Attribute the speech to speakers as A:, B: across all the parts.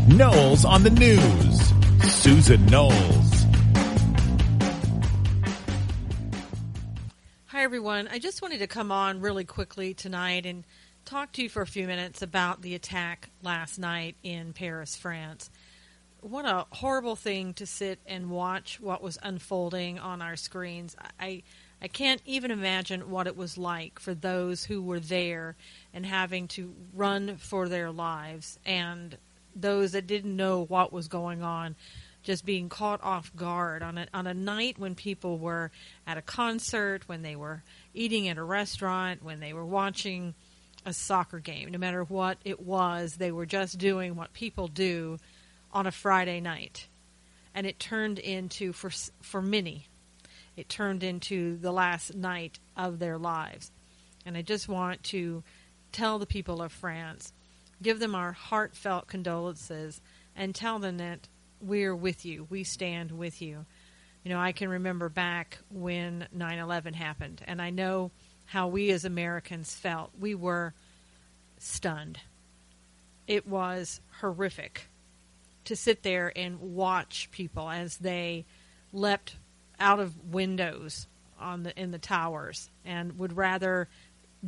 A: Knowles on the News. Susan Knowles.
B: Hi, everyone. I just wanted to come on really quickly tonight and talk to you for a few minutes about the attack last night in Paris, France. What a horrible thing to sit and watch what was unfolding on our screens. I can't even imagine what it was like for those who were there and having to run for their lives, and those that didn't know what was going on just being caught off guard on a night when people were at a concert, when they were eating at a restaurant, when they were watching a soccer game. No matter what it was, they were just doing what people do on a Friday night. And it turned into, for many, it turned into the last night of their lives. And I just want to tell the people of France, give them our heartfelt condolences, and tell them that we're with you. We stand with you. You know, I can remember back when 9/11 happened, and I know how we as Americans felt. We were stunned. It was horrific to sit there and watch people as they leapt out of windows in the towers and would rather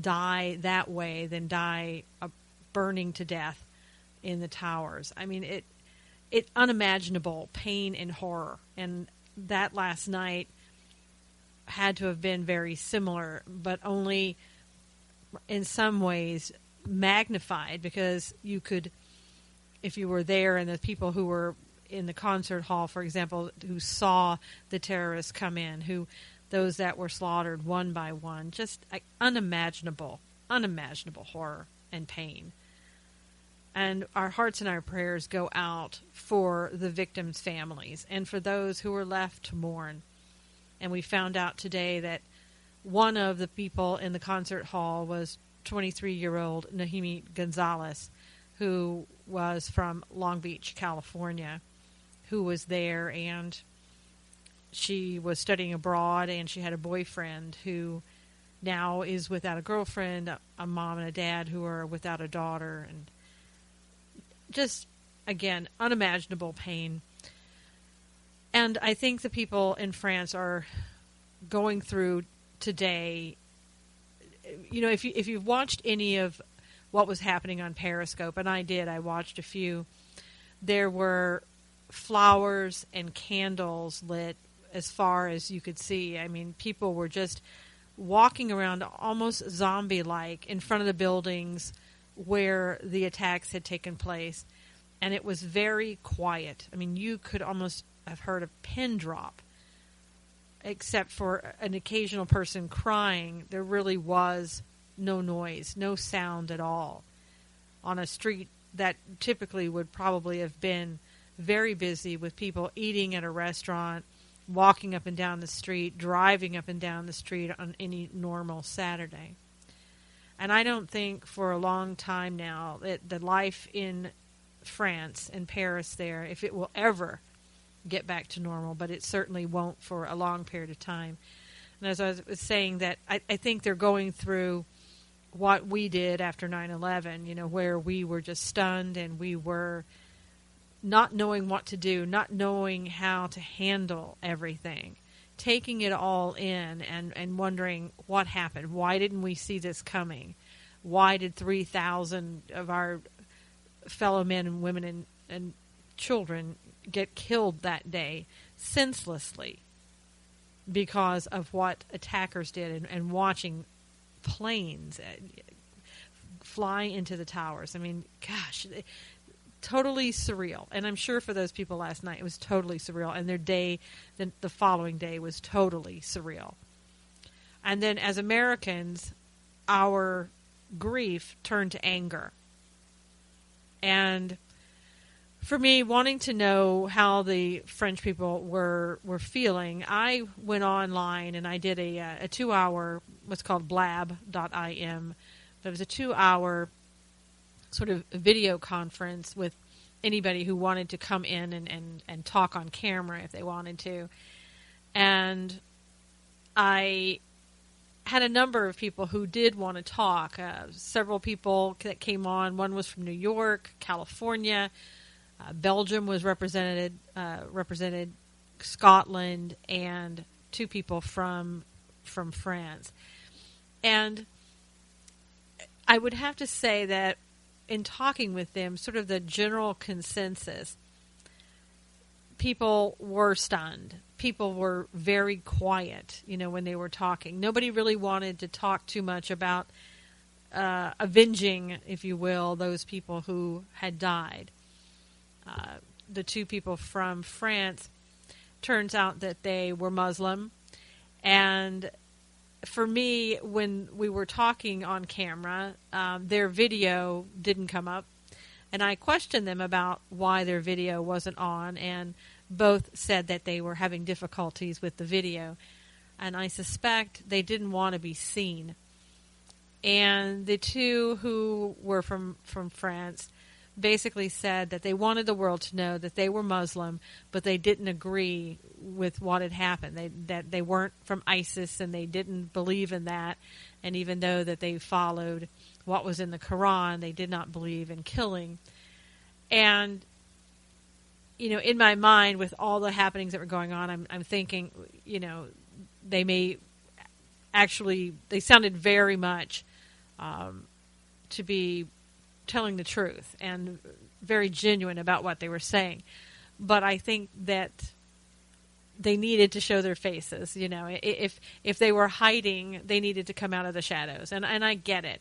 B: die that way than die burning to death in the towers. I mean, it unimaginable pain and horror. And that last night had to have been very similar, but only in some ways magnified, because you could, if you were there, and the people who were in the concert hall, for example, who saw the terrorists come in, those that were slaughtered one by one, just unimaginable horror and pain. And our hearts and our prayers go out for the victims' families and for those who were left to mourn. And we found out today that one of the people in the concert hall was 23-year-old Nahimi Gonzalez, who was from Long Beach, California, who was there, and she was studying abroad, and she had a boyfriend who now is without a girlfriend, a mom and a dad who are without a daughter, and just, again, unimaginable pain. And I think the people in France are going through today, you know, if you've watched any of what was happening on Periscope, and I did, I watched a few, there were flowers and candles lit as far as you could see. I mean, people were just walking around almost zombie-like in front of the buildings where the attacks had taken place, and it was very quiet. I mean, you could almost have heard a pin drop, except for an occasional person crying. There really was no noise, no sound at all on a street that typically would probably have been very busy with people eating at a restaurant, walking up and down the street, driving up and down the street on any normal Saturday. And I don't think for a long time now that the life in France and Paris there, if it will ever get back to normal, but it certainly won't for a long period of time. And as I was saying, that I think they're going through what we did after 9/11, you know, where we were just stunned and we were not knowing what to do, not knowing how to handle everything, taking it all in and wondering what happened. Why didn't we see this coming? Why did 3,000 of our fellow men and women and children get killed that day senselessly because of what attackers did, and watching planes fly into the towers? I mean, gosh, totally surreal. And I'm sure for those people last night, it was totally surreal. And their day, the following day, was totally surreal. And then as Americans, our grief turned to anger. And for me, wanting to know how the French people were feeling, I went online and I did a 2-hour, what's called blab.im. But it was a 2-hour sort of video conference with anybody who wanted to come in and talk on camera if they wanted to. And I had a number of people who did want to talk. Several people that came on. One was from New York, California, Belgium was represented Scotland, and 2 people from France. And I would have to say that in talking with them, sort of the general consensus, people were stunned. People were very quiet, when they were talking. Nobody really wanted to talk too much about avenging, if you will, those people who had died. The 2 people from France, turns out that they were Muslim. And for me, when we were talking on camera, their video didn't come up. And I questioned them about why their video wasn't on, and both said that they were having difficulties with the video. And I suspect they didn't want to be seen. And the 2 who were from France basically said that they wanted the world to know that they were Muslim, but they didn't agree with what had happened. That they weren't from ISIS, and they didn't believe in that. And even though that they followed what was in the Quran, they did not believe in killing. And, in my mind, with all the happenings that were going on, I'm thinking, they sounded very much to be telling the truth and very genuine about what they were saying. But I think that they needed to show their faces. If they were hiding, they needed to come out of the shadows. And I get it.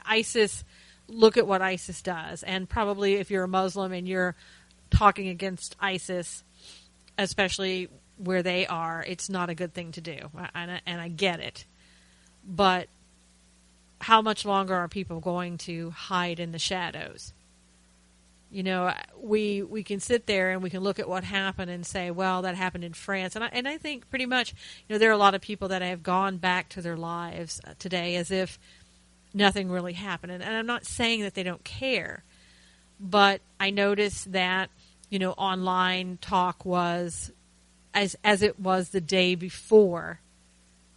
B: ISIS, look at what ISIS does. And probably if you're a Muslim and you're talking against ISIS, especially where they are, it's not a good thing to do. And I get it. But how much longer are people going to hide in the shadows? We can sit there and we can look at what happened and say, well, that happened in France. And I think pretty much, there are a lot of people that have gone back to their lives today as if nothing really happened. And I'm not saying that they don't care, but I noticed that, online talk was as it was the day before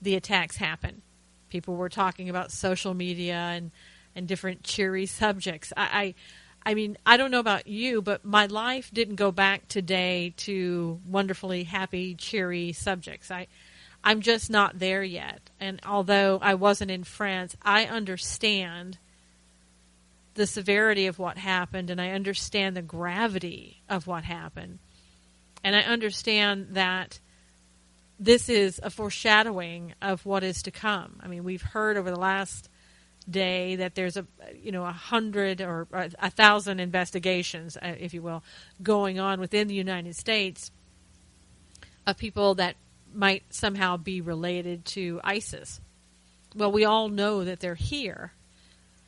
B: the attacks happened. People were talking about social media and different cheery subjects. I mean, I don't know about you, but my life didn't go back today to wonderfully happy, cheery subjects. I'm just not there yet. And although I wasn't in France, I understand the severity of what happened, and I understand the gravity of what happened. And I understand that this is a foreshadowing of what is to come. I mean, we've heard over the last day that there's 100 or 1,000 investigations, if you will, going on within the United States of people that might somehow be related to ISIS. Well, we all know that they're here,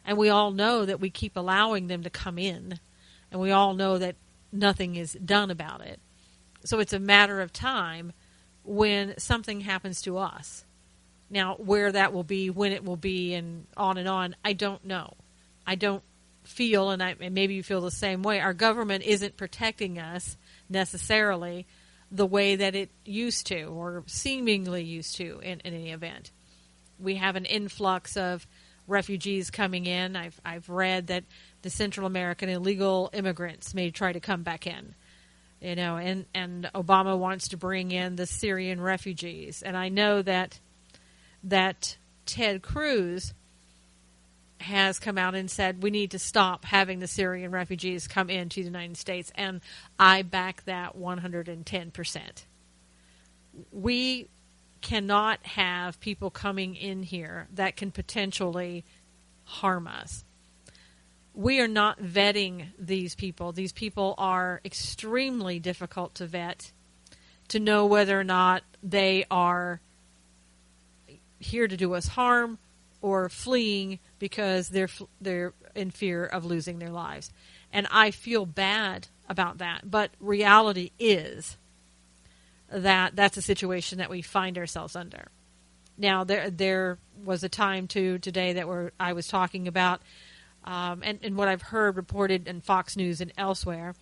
B: and we all know that we keep allowing them to come in, and we all know that nothing is done about it. So it's a matter of time when something happens to us. Now, where that will be, when it will be, and on, I don't know. I don't feel, and maybe you feel the same way, our government isn't protecting us necessarily the way that it used to, or seemingly used to in any event. We have an influx of refugees coming in. I've read that the Central American illegal immigrants may try to come back in. And Obama wants to bring in the Syrian refugees. And I know that Ted Cruz has come out and said we need to stop having the Syrian refugees come into the United States, and I back that 110%. We cannot have people coming in here that can potentially harm us. We are not vetting these people. These people are extremely difficult to vet, to know whether or not they are here to do us harm or fleeing because they're in fear of losing their lives. And I feel bad about that. But reality is that that's a situation that we find ourselves under. Now, there was a time today that I was talking about and what I've heard reported in Fox News and elsewhere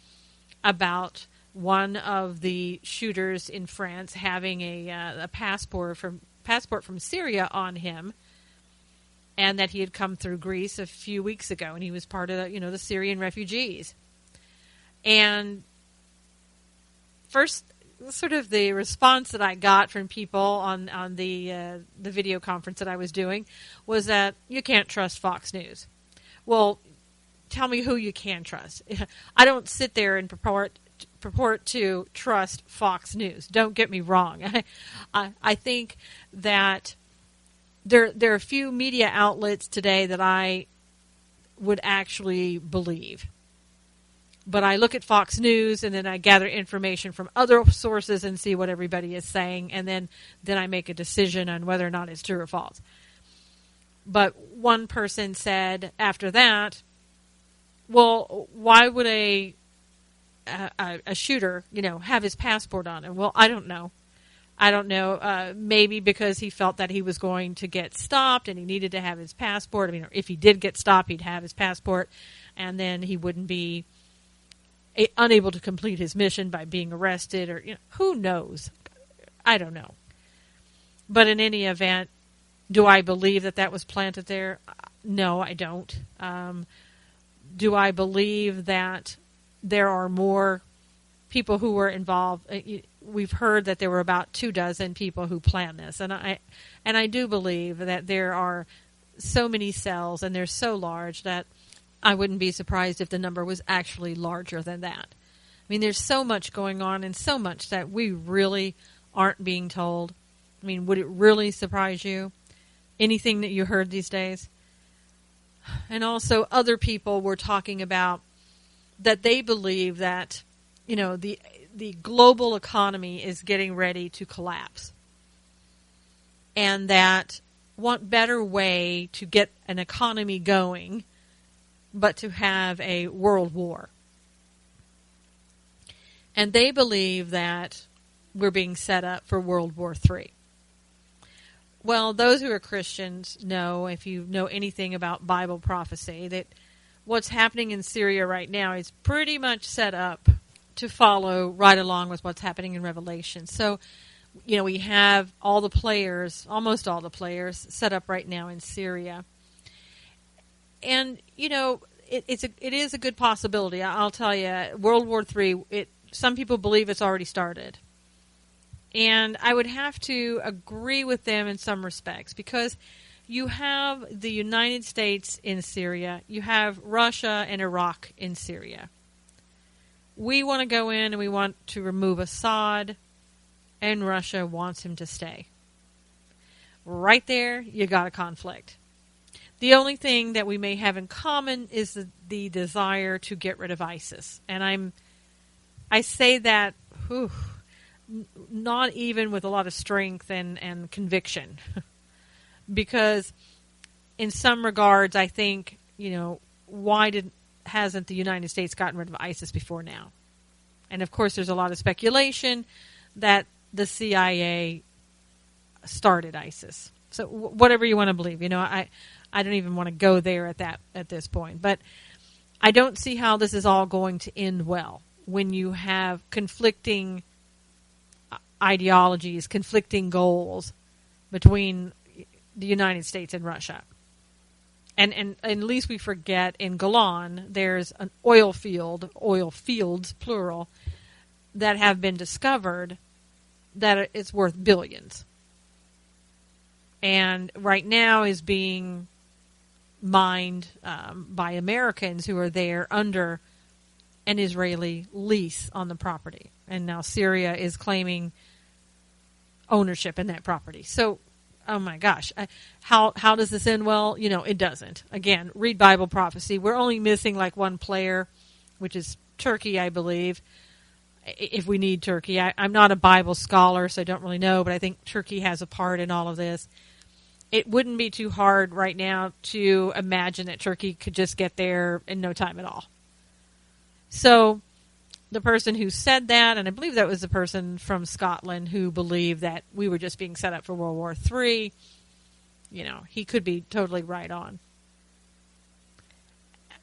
B: about one of the shooters in France having a passport from Syria on him, and that he had come through Greece a few weeks ago, and he was part of the Syrian refugees. And first, sort of the response that I got from people on the video conference that I was doing was that you can't trust Fox News. Well, tell me who you can trust. I don't sit there and purport to trust Fox News. Don't get me wrong. I think that there are a few media outlets today that I would actually believe. But I look at Fox News and then I gather information from other sources and see what everybody is saying, and then I make a decision on whether or not it's true or false. But one person said after that, well, why would a shooter, have his passport on him? Well, I don't know. Maybe because he felt that he was going to get stopped and he needed to have his passport. I mean, if he did get stopped, he'd have his passport, and then he wouldn't be unable to complete his mission by being arrested, or who knows? I don't know. But in any event, do I believe that was planted there? No, I don't. Do I believe that there are more people who were involved? We've heard that there were about 24 people who planned this, and I do believe that there are so many cells and they're so large that I wouldn't be surprised if the number was actually larger than that. I mean, there's so much going on and so much that we really aren't being told. I mean, would it really surprise you? Anything that you heard these days? And also other people were talking about that they believe that, the global economy is getting ready to collapse. And that what better way to get an economy going but to have a world war. And they believe that we're being set up for World War III. Well, those who are Christians know, if you know anything about Bible prophecy, that what's happening in Syria right now is pretty much set up to follow right along with what's happening in Revelation. So, we have almost all the players set up right now in Syria. And, it is a good possibility. I'll tell you, World War III, some people believe it's already started. And I would have to agree with them in some respects, because you have the United States in Syria, you have Russia and Iraq in Syria. We want to go in and we want to remove Assad, and Russia wants him to stay. Right there, you got a conflict. The only thing that we may have in common is the desire to get rid of ISIS. And I say that not even with a lot of strength and conviction. Because in some regards, I think, why hasn't the United States gotten rid of ISIS before now? And of course, there's a lot of speculation that the CIA started ISIS. So whatever you want to believe, I don't even want to go there at this point. But I don't see how this is all going to end well when you have conflicting ideologies, conflicting goals between the United States and Russia. And at least we forget, in Golan, there's an oil fields, plural, that have been discovered that it's worth billions. And right now is being mined by Americans who are there under an Israeli lease on the property. And now Syria is claiming ownership in that property. So, oh my gosh, how does this end well? It doesn't. Again, read Bible prophecy. We're only missing like one player, which is Turkey, I believe, if we need Turkey. I'm not a Bible scholar, so I don't really know, but I think Turkey has a part in all of this. It wouldn't be too hard right now to imagine that Turkey could just get there in no time at all. So the person who said that, and I believe that was the person from Scotland who believed that we were just being set up for World War III, he could be totally right on.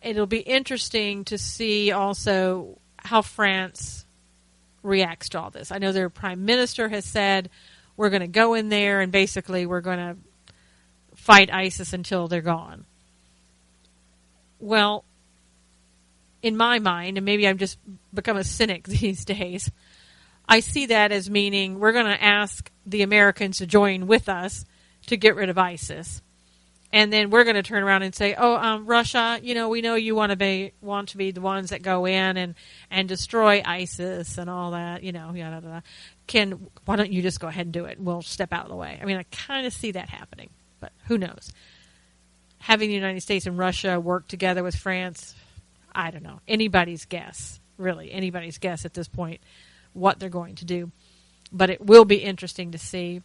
B: It'll be interesting to see also how France reacts to all this. I know their prime minister has said, we're going to go in there and basically we're going to fight ISIS until they're gone. Well, in my mind, and maybe I've just become a cynic these days, I see that as meaning we're going to ask the Americans to join with us to get rid of ISIS. And then we're going to turn around and say, Russia, we know you want to be the ones that go in and destroy ISIS and all that, yada, yada. Why don't you just go ahead and do it? And we'll step out of the way. I mean, I kind of see that happening, but who knows? Having the United States and Russia work together with France, I don't know. Anybody's guess, really, anybody's guess at this point what they're going to do. But it will be interesting to see.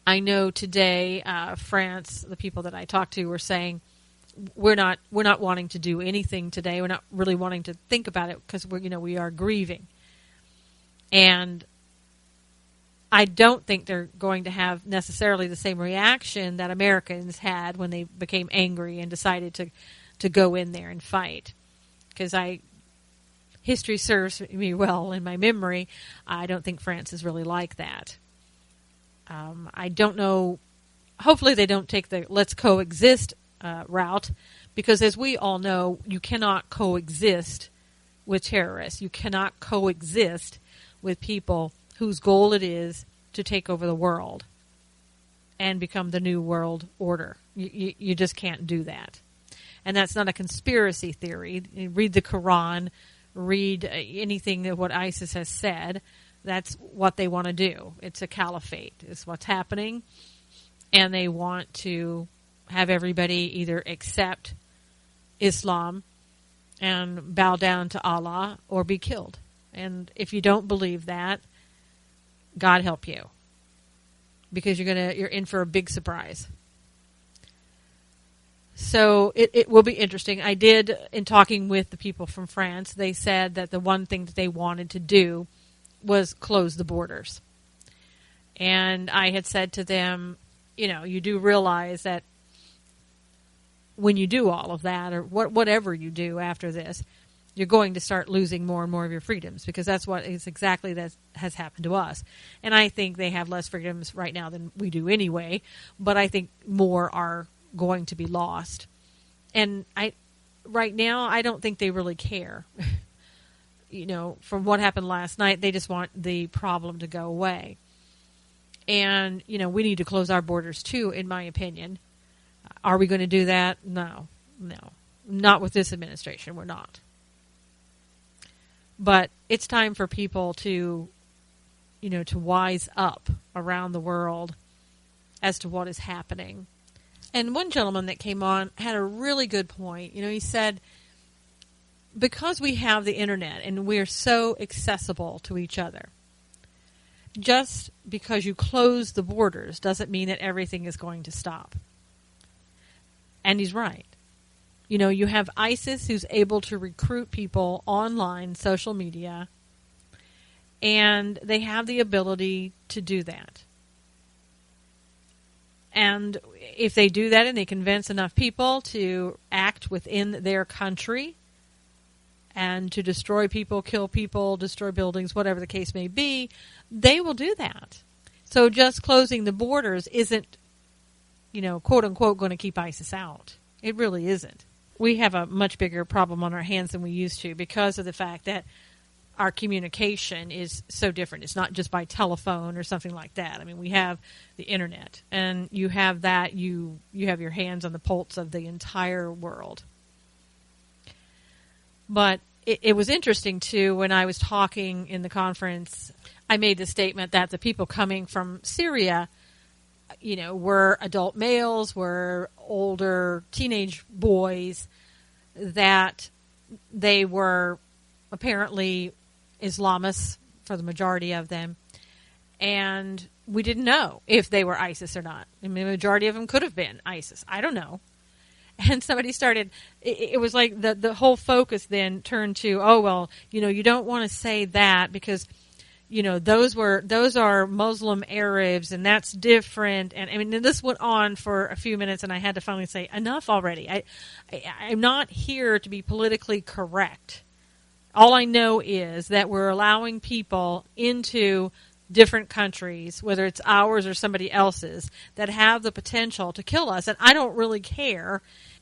B: I know today, France, the people that I talked to were saying, we're not wanting to do anything today. We're not really wanting to think about it because we are grieving. And I don't think they're going to have necessarily the same reaction that Americans had when they became angry and decided to go in there and fight. Because history serves me well in my memory. I don't think France is really like that. I don't know. Hopefully they don't take the let's coexist route, because as we all know, you cannot coexist with terrorists. You cannot coexist with people whose goal it is to take over the world and become the new world order. You just can't do that. And that's not a conspiracy theory. Read the Quran, read anything that what ISIS has said. That's what they want to do. It's a caliphate. It's what's happening. And they want to have everybody either accept Islam and bow down to Allah or be killed. And if you don't believe that, God help you. Because you're in for a big surprise. So it will be interesting. I did, in talking with the people from France, they said that the one thing that they wanted to do was close the borders. And I had said to them, you do realize that when you do all of that, or whatever you do after this, you're going to start losing more and more of your freedoms, because that's what is exactly that has happened to us. And I think they have less freedoms right now than we do anyway, but I think more are going to be lost. And right now, I don't think they really care. From what happened last night, they just want the problem to go away. And, we need to close our borders too, in my opinion. Are we going to do that? No. Not with this administration. We're not. But it's time for people to wise up around the world as to what is happening. And one gentleman that came on had a really good point. He said, because we have the internet and we're so accessible to each other, just because you close the borders doesn't mean that everything is going to stop. And he's right. You have ISIS who's able to recruit people online, social media, and they have the ability to do that. And if they do that and they convince enough people to act within their country and to destroy people, kill people, destroy buildings, whatever the case may be, they will do that. So just closing the borders isn't, quote unquote, going to keep ISIS out. It really isn't. We have a much bigger problem on our hands than we used to because of the fact that our communication is so different. It's not just by telephone or something like that. I mean, we have the internet, and you have that. You have your hands on the pulse of the entire world. But it was interesting, too, when I was talking in the conference, I made the statement that the people coming from Syria, were adult males, were older teenage boys, that they were apparently Islamists for the majority of them. And we didn't know if they were ISIS or not. I mean, the majority of them could have been ISIS. I don't know. And somebody started, it was like the whole focus then turned to, you don't want to say that because, those are Muslim Arabs and that's different. And I mean, this went on for a few minutes and I had to finally say, enough already. I'm not here to be politically correct. All I know is that we're allowing people into different countries, whether it's ours or somebody else's, that have the potential to kill us. And I don't really care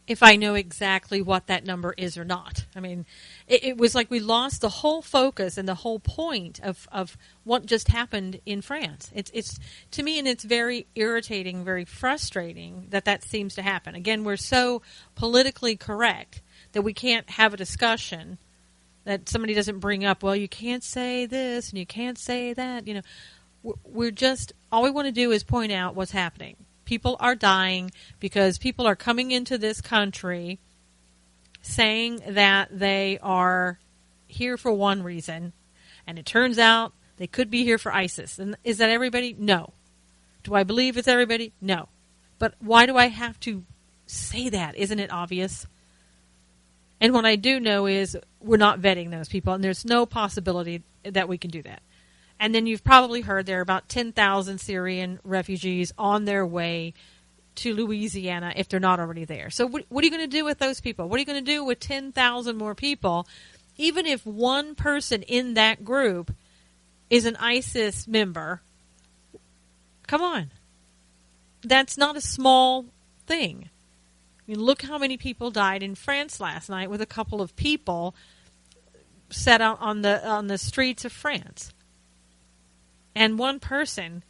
B: if I know exactly what that number is or not. I mean, it was like we lost the whole focus and the whole point of what just happened in France. It's to me, and it's very irritating, very frustrating that seems to happen. Again, we're so politically correct that we can't have a discussion that somebody doesn't bring up, well, you can't say this and you can't say that. You know, we're just, all we want to do is point out what's happening. People are dying because people are coming into this country saying that they are here for one reason, and it turns out they could be here for ISIS. And is that everybody? No. Do I believe it's everybody? No. But why do I have to say that? Isn't it obvious? And what I do know is we're not vetting those people, and there's no possibility that we can do that. And then you've probably heard there are about 10,000 Syrian refugees on their way to Louisiana if they're not already there. So what are you going to do with those people? What are you going to do with 10,000 more people, even if one person in that group is an ISIS member? Come on. That's not a small thing. I mean, look how many people died in France last night with a couple of people set out on the streets of France. And one person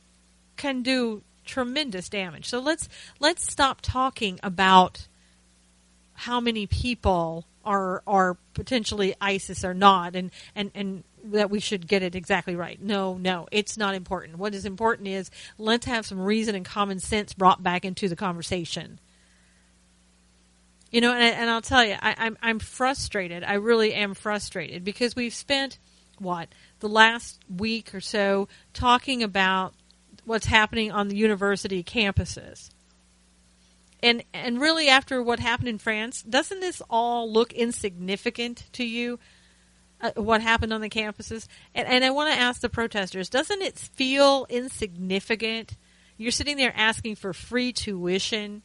B: can do tremendous damage. So let's stop talking about how many people are potentially ISIS or not, and that we should get it exactly right. No, it's not important. What is important is let's have some reason and common sense brought back into the conversation. You know, and I'll tell you, I'm frustrated. I really am frustrated because we've spent the last week or so talking about what's happening on the university campuses. And really after what happened in France, doesn't this all look insignificant to you, what happened on the campuses? And I want to ask the protesters, doesn't it feel insignificant? You're sitting there asking for free tuition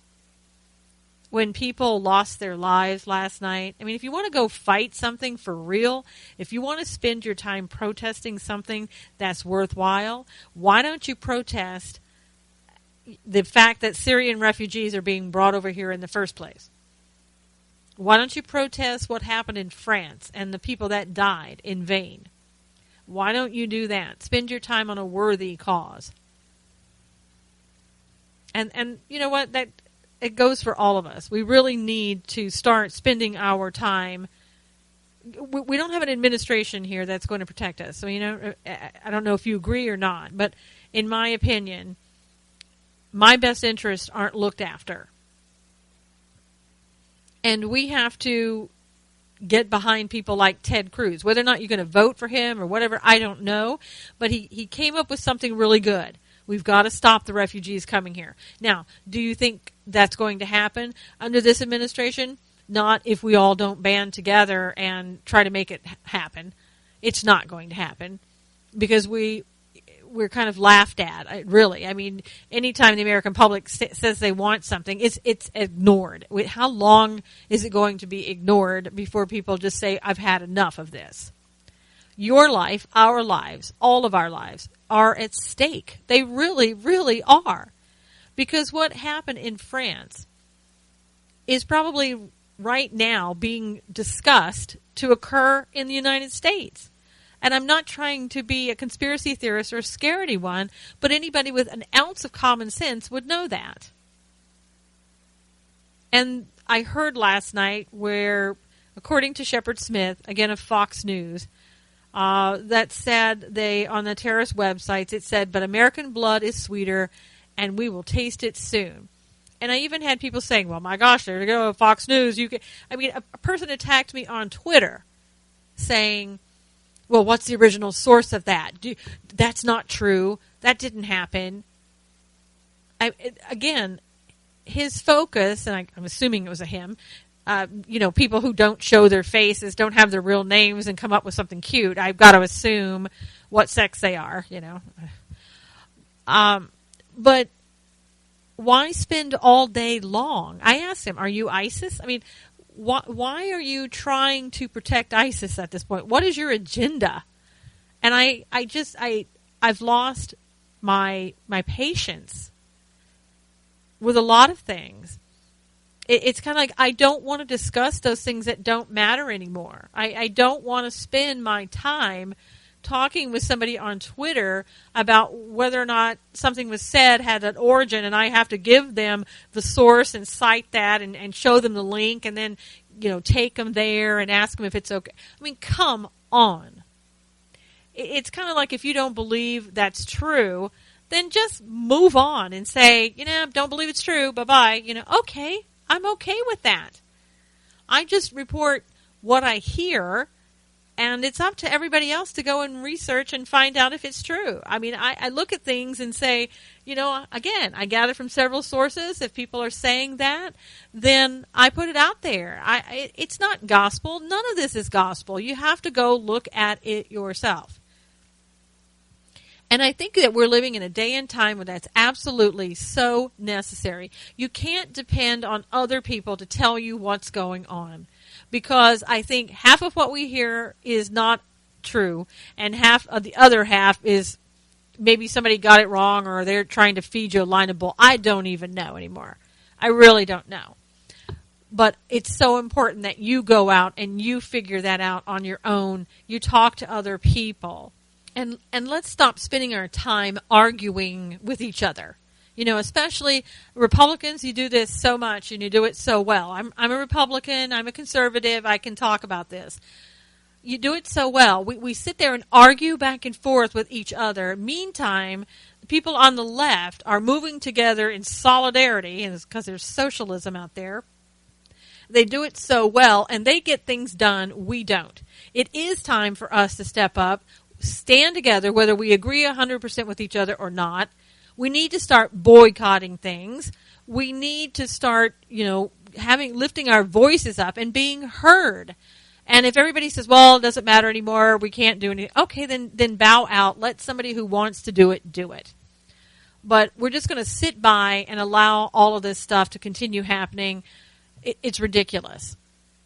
B: when people lost their lives last night. I mean, if you want to go fight something for real, if you want to spend your time protesting something that's worthwhile, why don't you protest the fact that Syrian refugees are being brought over here in the first place? Why don't you protest what happened in France and the people that died in vain? Why don't you do that? Spend your time on a worthy cause. And you know what? That it goes for all of us. We really need to start spending our time. We don't have an administration here that's going to protect us. So, you know, I don't know if you agree or not, but in my opinion, my best interests aren't looked after. And we have to get behind people like Ted Cruz. Whether or not you're going to vote for him or whatever, I don't know. But he came up with something really good. We've got to stop the refugees coming here. Now, do you think that's going to happen under this administration? Not if we all don't band together and try to make it happen. It's not going to happen because we're kind of laughed at, really. I mean, anytime the American public says they want something, it's ignored. How long is it going to be ignored before people just say, I've had enough of this? Your life, our lives, all of our lives are at stake. They really, really are. Because what happened in France is probably right now being discussed to occur in the United States. And I'm not trying to be a conspiracy theorist or scare anyone, but anybody with an ounce of common sense would know that. And I heard last night where, according to Shepard Smith, again of Fox News, that said on the terrorist websites, it said, but American blood is sweeter and we will taste it soon. And I even had people saying, well, my gosh, there you go, Fox News. A person attacked me on Twitter saying, well, what's the original source of that? That's not true. That didn't happen. Again, his focus, and I'm assuming it was a him, people who don't show their faces, don't have their real names, and come up with something cute. I've got to assume what sex they are, But why spend all day long? I asked him, are you ISIS? I mean, why are you trying to protect ISIS at this point? What is your agenda? And I've lost my patience with a lot of things. It's kind of like I don't want to discuss those things that don't matter anymore. I don't want to spend my time talking with somebody on Twitter about whether or not something was said had an origin, and I have to give them the source and cite that and show them the link and then, take them there and ask them if it's okay. I mean, come on. It's kind of like if you don't believe that's true, then just move on and say, don't believe it's true, bye-bye. Okay, I'm okay with that. I just report what I hear, and it's up to everybody else to go and research and find out if it's true. I mean, I look at things and say, again, I gather from several sources. If people are saying that, then I put it out there. It's not gospel. None of this is gospel. You have to go look at it yourself. And I think that we're living in a day and time where that's absolutely so necessary. You can't depend on other people to tell you what's going on, because I think half of what we hear is not true, and half of the other half is maybe somebody got it wrong, or they're trying to feed you a line of bull. I don't even know anymore. I really don't know. But it's so important that you go out and you figure that out on your own. You talk to other people. And let's stop spending our time arguing with each other. Especially Republicans, you do this so much and you do it so well. I'm a Republican, I'm a conservative, I can talk about this. You do it so well. We sit there and argue back and forth with each other. Meantime, the people on the left are moving together in solidarity, and it's because there's socialism out there. They do it so well, and they get things done. We don't. It is time for us to step up. Stand together, whether we agree 100% with each other or not. We need to start boycotting things. We need to start, lifting our voices up and being heard. And if everybody says, well, it doesn't matter anymore, we can't do anything, okay, then bow out. Let somebody who wants to do it. But we're just going to sit by and allow all of this stuff to continue happening. It's ridiculous,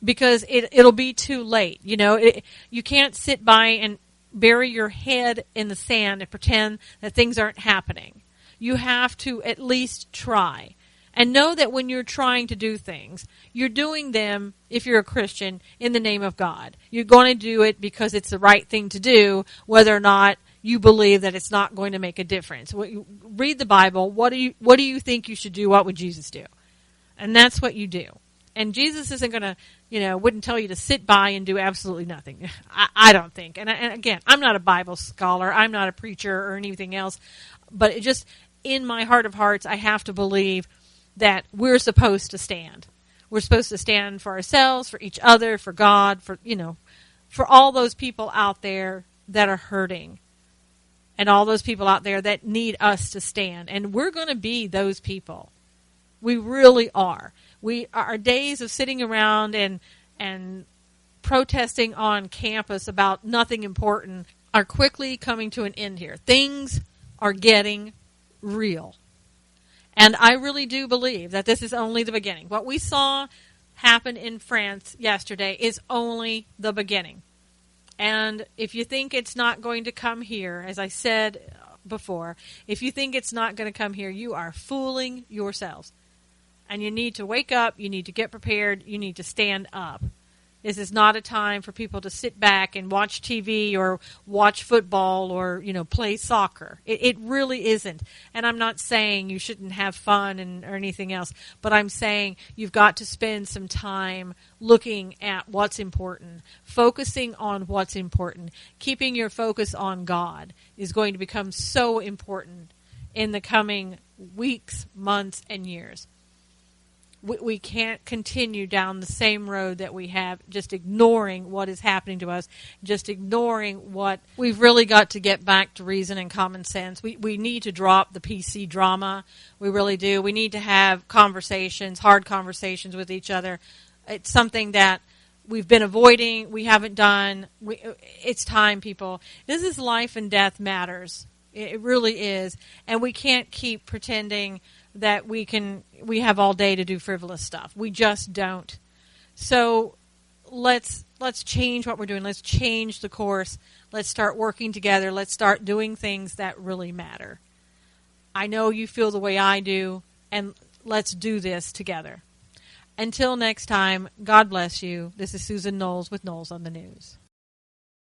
B: because it'll be too late. You can't sit by and bury your head in the sand and pretend that things aren't happening. You have to at least try. And know that when you're trying to do things, you're doing them, if you're a Christian, in the name of God. You're going to do it because it's the right thing to do, whether or not you believe that it's not going to make a difference. Read the Bible. What do you think you should do? What would Jesus do? And that's what you do. And Jesus isn't going to, wouldn't tell you to sit by and do absolutely nothing. I don't think. And again, I'm not a Bible scholar. I'm not a preacher or anything else. But it just, in my heart of hearts, I have to believe that we're supposed to stand. We're supposed to stand for ourselves, for each other, for God, for all those people out there that are hurting. And all those people out there that need us to stand. And we're going to be those people. We really are. Our days of sitting around and protesting on campus about nothing important are quickly coming to an end here. Things are getting real. And I really do believe that this is only the beginning. What we saw happen in France yesterday is only the beginning. And if you think it's not going to come here, as I said before, if you think it's not going to come here, you are fooling yourselves. And you need to wake up, you need to get prepared, you need to stand up. This is not a time for people to sit back and watch TV or watch football or, play soccer. It really isn't. And I'm not saying you shouldn't have fun or anything else, but I'm saying you've got to spend some time looking at what's important, focusing on what's important. Keeping your focus on God is going to become so important in the coming weeks, months, and years. We can't continue down the same road that we have, just ignoring what is happening to us, just ignoring what we've really got to get back to reason and common sense. We need to drop the PC drama. We really do. We need to have conversations, hard conversations with each other. It's something that we've been avoiding, we haven't done. It's time, people. This is life and death matters. It really is. And we can't keep pretending that we have all day to do frivolous stuff. We just don't. So let's change what we're doing. Let's change the course. Let's start working together. Let's start doing things that really matter. I know you feel the way I do, and let's do this together. Until next time, God bless you. This is Susan Knowles with Knowles on the News.